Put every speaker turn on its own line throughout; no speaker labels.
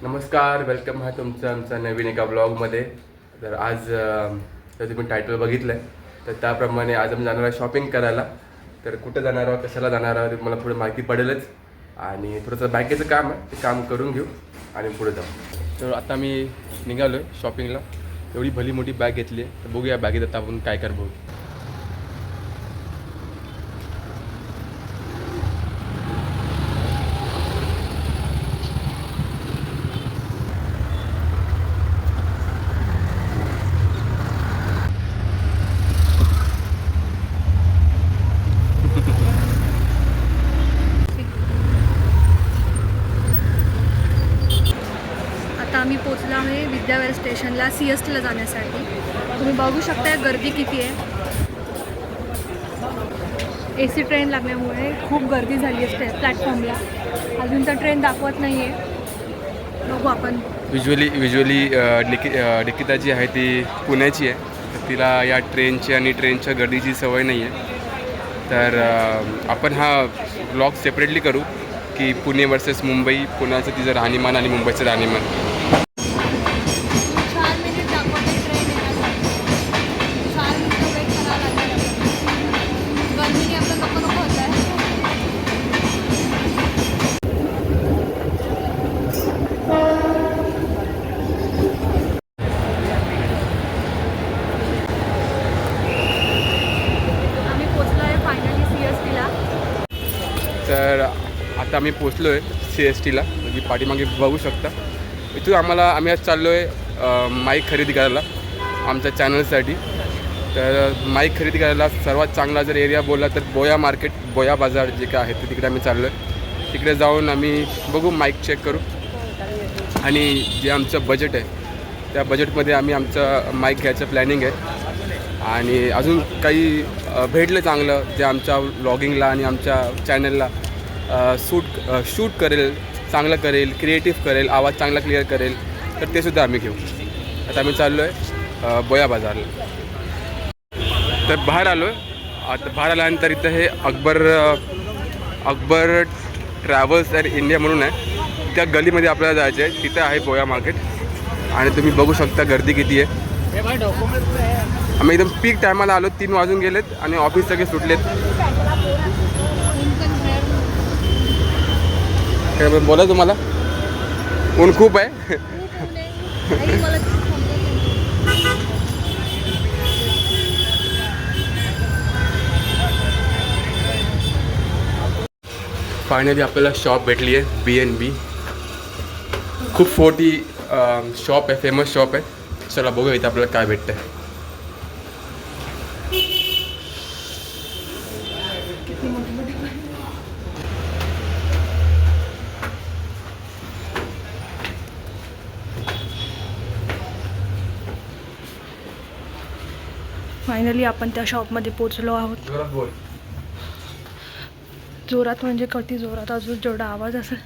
नमस्कार, वेलकम आहे तुमचं आमच्या नवीन एका ब्लॉगमध्ये. तर आज तर तुम्ही टायटल बघितलं आहे तर त्याप्रमाणे आज आम्ही जाणार आहे शॉपिंग करायला. तर कुठं जाणार आहोत, कशाला जाणार आहोत मला पुढे माहिती पडेलच. आणि थोडंसं बँकेचं काम आहे, ते काम करून घेऊ आणि पुढे जाऊ. तर आता मी निघालो आहे शॉपिंगला. एवढी भली मोठी बॅग घेतली आहे, तर बघूया बॅगेत आता आपण काय करतो.
आम्ही पोचलो आहे विद्याविहार स्टेशनला CSTला जाण्यासाठी. तुम्ही बघू शकता गर्दी किती आहे. AC ट्रेन लागल्यामुळे खूप गर्दी झाली आहे प्लॅटफॉर्मला. अजून तर ट्रेन दाखवत नाही आहे. बघू आपण.
विज्युअली निकिता जी आहे ती पुण्याची आहे, तर तिला या ट्रेनची आणि ट्रेनच्या गर्दीची सवय नाही आहे. तर आपण हा ब्लॉग सेपरेटली करू की पुणे वर्सेस मुंबई, पुण्याचं तिचं राहणीमान आणि मुंबईचं राहणीमान. तर आता आम्ही पोचलो आहे CSTला. तुम्ही पाठीमागे बघू शकता. इथून आम्ही आज चाललो आहे माईक खरेदी करायला आमच्या चॅनलसाठी. तर माईक खरेदी करायला सर्वात चांगला जर एरिया बोलला तर बोया मार्केट, बोया बाजार जे काय आहे ते तिकडे आम्ही चाललो आहे. तिकडे जाऊन आम्ही बघू, माईक चेक करू आणि जे आमचं बजेट आहे त्या बजेटमध्ये आम्ही आमचं माईक घ्यायचं प्लॅनिंग आहे. आणि अजून काही भेटलं चांगलं जे आमच्या व्लॉगिंगला आणि आमच्या चॅनलला शूट करेल, चांगलं करेल, क्रिएटिव्ह करेल, आवाज चांगला क्लिअर करेल, तर ते सुद्धा आम्ही घेऊ. आता आम्ही चाललो आहे बोया बाजारला. तर बाहेर आलो आहे. आता बाहेर आल्यानंतर इथं हे अकबर ट्रॅव्हल्स ॲट इंडिया म्हणून आहे. त्या गलीमध्ये आपल्याला जायचं आहे. तिथं आहे बोया मार्केट आणि तुम्ही बघू शकता गर्दी किती आहे. आम्ही एकदम पीक टायमाला आलो. 3 वाजून गेलेत आणि ऑफिस सगळे सुटलेत. काय बोला, तुम्हाला ऊन खूप आहे. फायनली आपल्याला शॉप भेटली आहे BNB. खूप मोठी शॉप आहे, फेमस शॉप आहे. चला बघूया इथं आपल्याला काय भेटतं आहे.
फायनली आपण त्या शॉपमध्ये पोचलो आहोत. जोरात म्हणजे किती जोरात, अजून जेवढा आवाज असेल.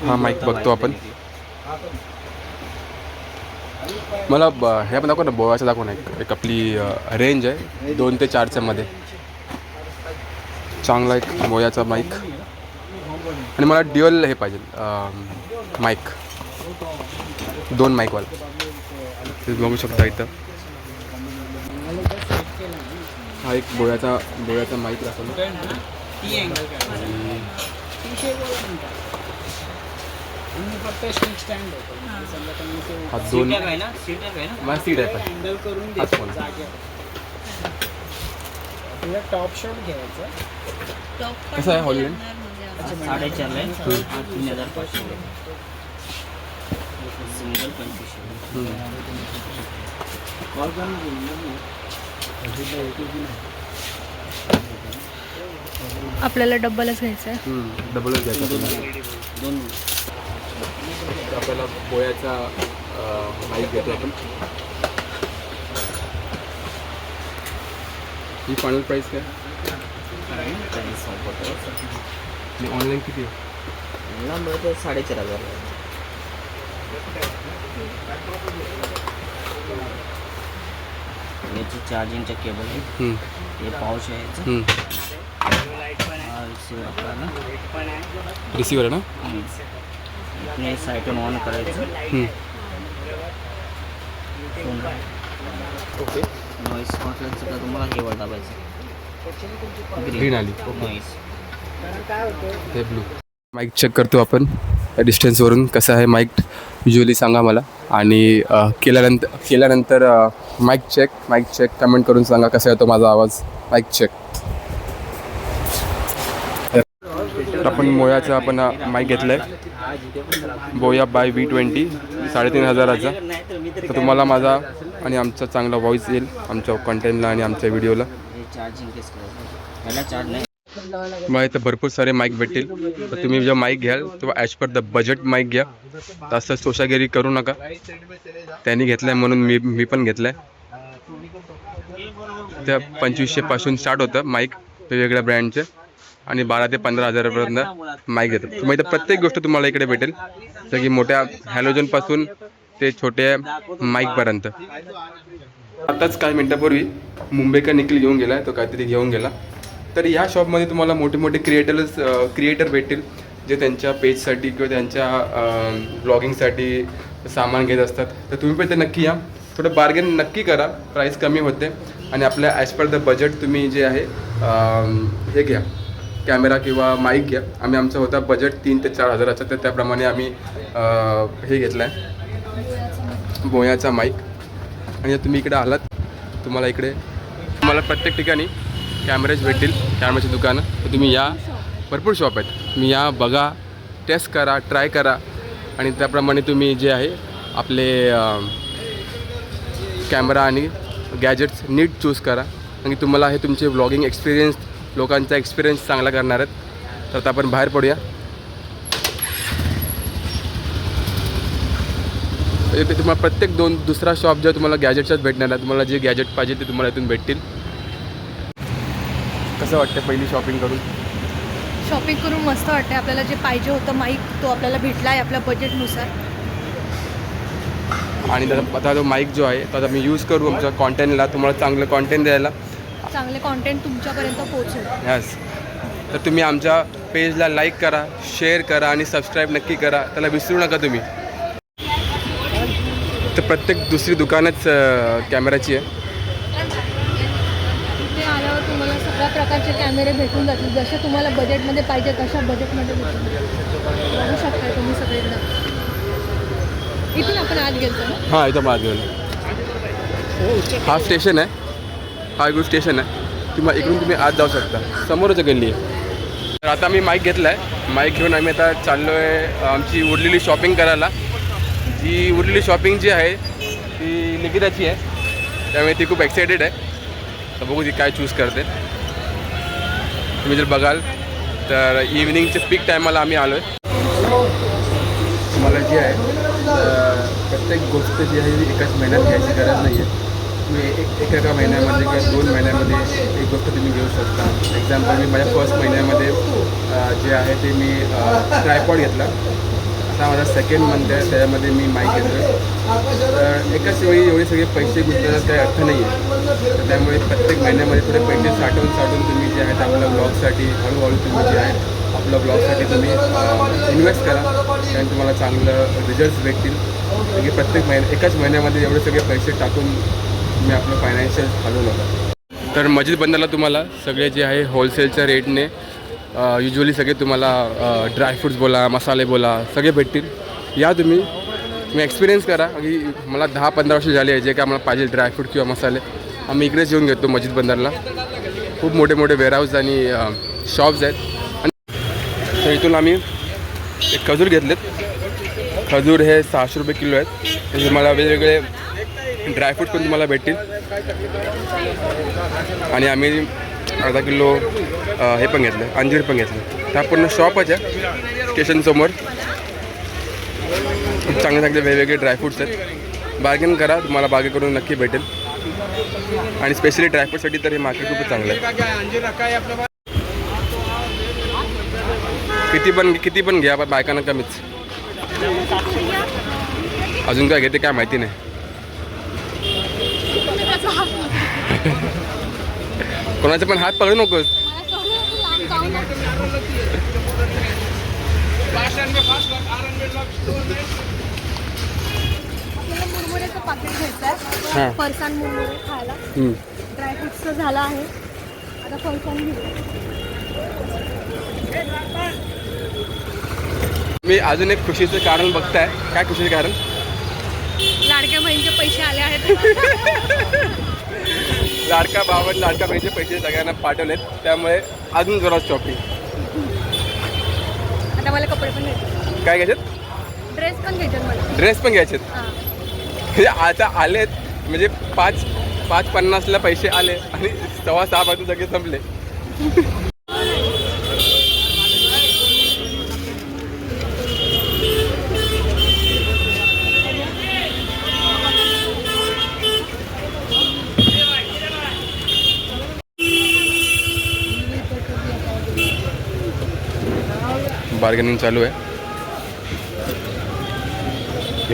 हा माईक बघतो आपण. मला हे पण दाखव ना, बोयाचं दाखव ना. एक आपली रेंज आहे 2 ते 4च्या मध्ये. चांगला एक बोयाचा माईक. आणि मला ड्युअल हे पाहिजे माईक, 2 माईकवाला. ते बघू शकता इथं. हा एक बोयाचा माईक दाखवला. हा 2 मला सीट आहे पण हाच फोन.
टॉप शॉट घ्यायचं.
कसं आहे हॉलिलँड?
4.5 आहे. 3,500 सिंगल 25.
आपल्याला डब्बलच घ्यायचं आहे.
डबलच घ्यायचं आपल्याला. बोयाचा माईक घेतो आपण. ही फायनल प्राईस काय? ऑनलाईन किती आहे?
ऑनलाईन 4,500. याचे चार्जिंगचं केबल आहे.
हम्म,
हे पाऊच आहे याचं.
हम्म.
हा रिसिव्हर आपल्याला.
रिसिव्हर आहे ना?
इकडे साईडून ऑन करायचं.
हम्म. ओके.
नॉईस वाटल्याचं का तुम्हाला हे वर दाबायचं.
ग्रीन आली.
नॉईस.
हे ब्लू. माईक चेक करतो आपण डिस्टन्सवरून. कसं आहे माईक युजली सांगा मला. आणि केल्यानंतर माईक चेक कमेंट करून सांगा कसा येतो माझा आवाज. Mic check. तर आपण मोयाचा माईक घेतला आहे. बोया बाय V20 3,500चा. तर तुम्हाला माझा आणि आमचा चांगला व्हॉईस येईल आमच्या कंटेंटला आणि आमच्या व्हिडिओला.
हे चार्जिंग केस करायचं. याला चार्ज नाही.
मला इथं भरपूर सारे माईक भेटतील. तर तुम्ही जेव्हा माईक घ्याल तेव्हा as per the budget mic घ्या. तर असं सोशागिरी करू नका. त्यांनी घेतलं आहे म्हणून मी पण घेतलं आहे. त्या 2,500पासून स्टार्ट होतं माईक वेगवेगळ्या ब्रँडचे आणि 12,000 ते 15,000पर्यंत माईक घेतात. तुम्ही इथं प्रत्येक गोष्ट तुम्हाला इकडे भेटेल. जसं की मोठ्या हॅलोजनपासून ते छोट्या माईकपर्यंत. आताच काही मिनटापूर्वी मुंबईकर निखिल घेऊन गेला आहे. तो काहीतरी घेऊन गेला. तर ह्या शॉपमध्ये तुम्हाला मोठे मोठे क्रिएटर भेटतील जे त्यांच्या पेजसाठी किंवा त्यांच्या ब्लॉगिंगसाठी सामान घेत असतात. तर तुम्ही पण ते नक्की या. थोडं बार्गेन नक्की करा. प्राईस कमी होते आणि आपल्या ॲज पर द बजेट तुम्ही जे आहे हे घ्या, कॅमेरा किंवा माईक घ्या. आम्ही आमचा होता बजेट 3,000 ते 4,000चा. तर त्याप्रमाणे आम्ही हे घेतलं आहे बोयाचा माईक. आणि जर तुम्ही इकडे आलात तुम्हाला प्रत्येक ठिकाणी कॅमेरेज भेटतील, कॅमेऱ्याची दुकानं. तर तुम्ही या. भरपूर शॉप आहेत. तुम्ही या, बघा, टेस्ट करा, ट्राय करा आणि त्याप्रमाणे तुम्ही जे आहे आपले कॅमेरा आणि गॅजेट्स नीट चूज करा. आणि तुम्हाला हे तुमचे व्लॉगिंग एक्सपिरियन्स, लोकांचा एक्सपिरियन्स चांगला करणार आहेत. तर आता आपण बाहेर पडूया. ते तुम्हाला प्रत्येक दुसरा शॉप जेव्हा तुम्हाला गॅजेटच्याच भेटणार आहे. तुम्हाला जे गॅजेट पाहिजे ते तुम्हाला इथून भेटतील. कसं वाटतं पहिली शॉपिंग करून
मस्त वाटते. आपल्याला जे पाहिजे होतं माईक तो आपल्याला भेटला आहे आपल्या बजेटनुसार.
आणि आता तो माईक जो आहे तो आता मी यूज करू आमच्या कॉन्टेंटला, तुम्हाला चांगलं कॉन्टेंट द्यायला,
चांगले कॉन्टेंट तुमच्यापर्यंत पोहोचेल.
यस. तर तुम्ही आमच्या पेजला लाईक करा, शेअर करा आणि सबस्क्राईब नक्की करा. त्याला विसरू नका तुम्ही. तर प्रत्येक दुसरी दुकानच कॅमेराची आहे.
इथे आल्यावर तुम्हाला सगळ्या प्रकारचे कॅमेरे भेटून जातील. जसे तुम्हाला बजेटमध्ये पाहिजे तशा बजेटमध्ये भेटून बघू शकता तुम्ही सगळेजण. इथून आपण आत गेलो ना.
हां, इथं माझ गेलो. हा स्टेशन आहे. हा गुड स्टेशन आहे. इकडून तुम्ही आत जाऊ शकता. समोरच गल्ली आहे. तर आता मी माईक घेतला आहे. माईक घेऊन आम्ही आता चाललो आहे आमची उरलेली शॉपिंग करायला. जी उरलेली शॉपिंग जी आहे ती निकिताची आहे. त्यामुळे ती खूप एक्सायटेड आहे. तर बघू ती काय चूज करते. तुम्ही जर बघाल तर इव्हिनिंगच्या पीक टायमाला आम्ही आलो आहे. मला जी आहे प्रत्येक गोष्ट जी आहे ती एकाच महिन्यात घ्यायची गरज नाही आहे. तुम्ही एका महिन्यामध्ये किंवा 2 महिन्यामध्ये एक गोष्ट तुम्ही घेऊ शकता. एक्झाम्पल मी माझ्या फर्स्ट महिन्यामध्ये जे आहे ते मी ट्रायपॉड घेतला. आता माझा सेकंड मंथ आहे त्याच्यामध्ये मी माईक घेतो. तर एकाच वेळी एवढे सगळे पैसे गुंतवण्याचा काही अर्थ नाही आहे. तर त्यामुळे प्रत्येक महिन्यामध्ये थोडे पैसे साठवून तुम्ही जे आहेत आपल्या ब्लॉगसाठी हळूहळू तुम्ही जे आहे आपल्या ब्लॉगसाठी तुम्ही इन्व्हेस्ट करा. कारण तुम्हाला चांगलं रिझल्ट्स भेटतील. म्हणजे प्रत्येक एकाच महिन्यामध्ये एवढे सगळे पैसे टाकून तुम्ही आपलं फायनान्शियल घालू नका. तर मस्जिद बंदरला तुम्हाला सगळे जे आहे होलसेलच्या रेटने युजली सगळे तुम्हाला ड्रायफ्रूट्स बोला, मसाले बोला सगळे भेटतील. या तुम्ही एक्सपिरियन्स करा. की मला 10-15 वर्ष झाली आहे. जे काय मला पाहिजे ड्रायफ्रूट किंवा मसाले आम्ही इकडेच येऊन घेतो मस्जिद बंदरला. खूप मोठे मोठे वेअरहाऊस आणि शॉप्स आहेत. आणि तर इथून आम्ही एक खजूर घेतलेत. खजूर हे 600 रुपये किलो आहेत. हे तुम्हाला वेगवेगळे ड्रायफ्रूट पण तुम्हाला भेटतील. आणि आम्ही अर्धा किलो हे पण घेतलं, अंजीर पण घेतलं. त्या पूर्ण शॉपच आहे स्टेशनसमोर. खूप चांगले चांगले वेगवेगळे ड्रायफ्रूट्स आहेत. बार्गेन करा, तुम्हाला बार्गेन करून नक्की भेटेल. आणि स्पेशली ड्रायफ्रूटसाठी तर हे मार्केट खूपच चांगलं आहे. किती पण घ्या पण बायकांना कमीच. अजून काय घेते काय माहिती नाही. कोणाचा पण हात पकडू नकोस.
मला कळलं तू लांब जाऊ नको. आपल्याला मुरमुऱ्याचं पाकिट घ्यायचं
हां.
आहे. फरसाण मुरमुरे खायला.
हम्म.
ड्रायफ्रुट्सचं झालं आहे. आता फरसाण घेऊ.
मी अजून एक खुशीचं कारण बघताय. काय खुशीचं कारण?
लाडक्या बहिणीचे पैसे आले आहेत.
लाडका भावाने लाडका बहिणीचे पैसे सगळ्यांना पाठवलेत, त्यामुळे अजून जोरात शॉपिंग.
आता मला कपडे पण घ्यायचे.
काय घ्यायच्यात?
ड्रेस पण घ्यायचे मला.
ड्रेस पण घ्यायचेत.
हां.
म्हणजे आता आलेत, म्हणजे 5:50ला पैसे आले आणि 6:15 वाजता सगळे संपले. बार्गेनिंग चालू आहे.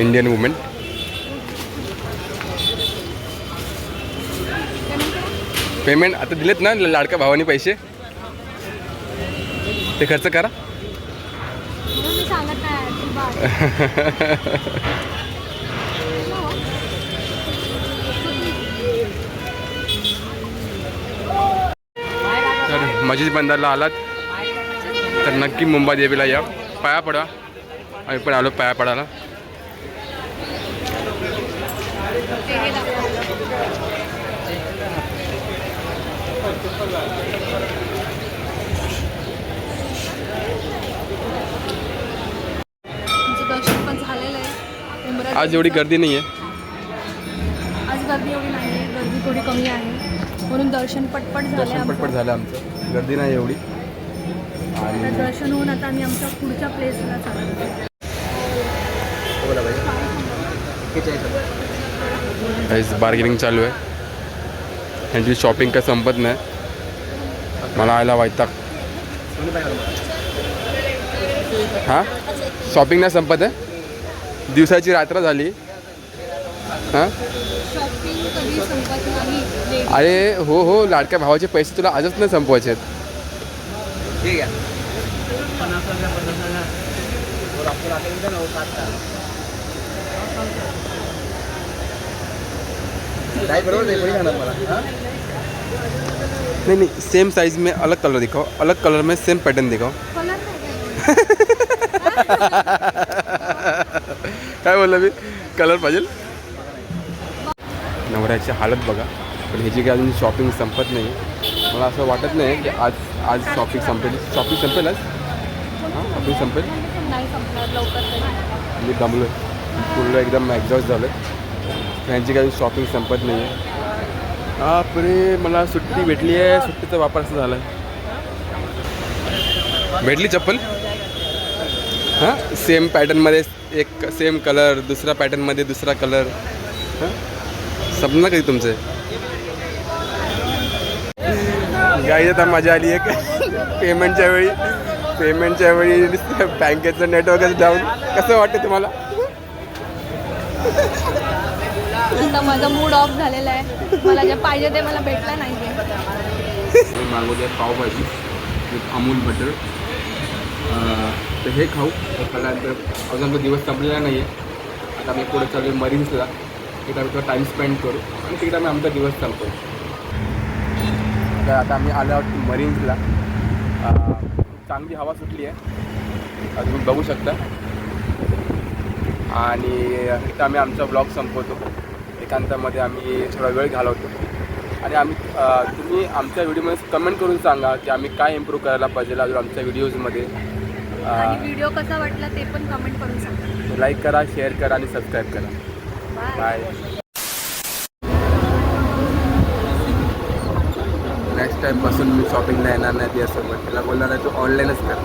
Indian women. पेमेंट आता दिलेत ना लाडक्या भावानी पैसे, ते खर्च करा.
म्हणून मी सांगत नाही तू बघ.
तर मस्जिद बंदरला आलात तर नक्की मुंबई देवीला या, पाया पडा. आम्ही पण आलो पाया पडायला.
ते हे दाखव. तुमचं दर्शन पण झालेलं आहे. उमरा
आज एवढी गर्दी नाही आहे.
आज गर्दी एवढी नाही आहे. गर्दी थोडी कमी आहे म्हणून दर्शन पटपट झालं
दर्शन
आमचं.
पटपट झालं आमचं, गर्दी नाही एवढी.
आता
आणि
दर्शन होऊन आता आम्ही आमच्या पुढच्या प्लेसला चाललो.
बार्गेनिंग चालू आहे. ह्यांची शॉपिंग काय संपत नाही. मला आयला वैताग. हां, शॉपिंग नाही संपत आहे. दिवसाची रात्र झाली. हां,
शॉपिंग कधी संपत नाही.
अरे हो हो, लाडक्या भावाचे पैसे तुला आजच नाही संपवायचे आहेत.
ठीक आहे. 50
नहीं नहीं, सेम साइज में अलग कलर दिखाओ, अलग कलर में सेम पैटर्न दिखाओ.
कलर नाही
काय बोललं मी? कलर पाहिजे. नवऱ्याची हालत बघा. पण ह्याची काही अजून शॉपिंग संपत नाही. मला असं वाटत नाही की आज शॉपिंग संपेल. शॉपिंग संपेल आज. हां, शॉपिंग संपेल.
नाही संपणार लवकर तरी.
मी दमलो आहे पूर्ण, एकदम एक्झॉस्ट झालो आहे. ह्यांची काही शॉपिंग संपत नाही आहे. बापरे, मला सुट्टी भेटली आहे. सुट्टीचा वापर असा झाला आहे. भेटली चप्पल. हां, सेम पॅटर्नमध्ये एक सेम कलर, दुसऱ्या पॅटर्नमध्ये दुसरा कलर. हां, सपना कधी तुमचं गाई. आता मजा आली आहे पेमेंटच्या वेळी बँकेचं नेटवर्कच डाऊन. कसं वाटतं तुम्हाला?
आता माझा मूड ऑफ झालेला आहे. मला जे पाहिजे ते मला भेटलं नाही आहे.
मागवली आहे पावभाजी विथ अमूल बटर. तर हे खाऊ. खाल्ल्यानंतर अजून आमचा दिवस संपलेला नाही आहे. आता आम्ही पुढे चालू आहे मरीन्सला. तिथे आम्ही थोडा टाईम स्पेंड करू आणि तिकडे आम्ही आमचा दिवस संपतो. तर आता आम्ही आलो आहोत मरीन्सला. चांगली हवा सुटली आहे, आज तुम्ही बघू शकता. आणि इथं आम्ही आमचा ब्लॉग संपवतो. एकांतामध्ये आम्ही थोडा वेळ घालवतो. आणि तुम्ही आमच्या व्हिडिओमध्ये कमेंट करून सांगा की आम्ही काय इम्प्रूव्ह करायला पाहिजे अजून आमच्या व्हिडिओजमध्ये.
आणि व्हिडिओ कसा वाटला ते पण कमेंट करून सांगा.
लाईक करा, शेअर करा आणि सबस्क्राईब करा. बाय. नेक्स्ट टाईमपासून मी शॉपिंगला येणार नाही त्यासोबत. त्याला बोलणार आहे तू ऑनलाईनच कर.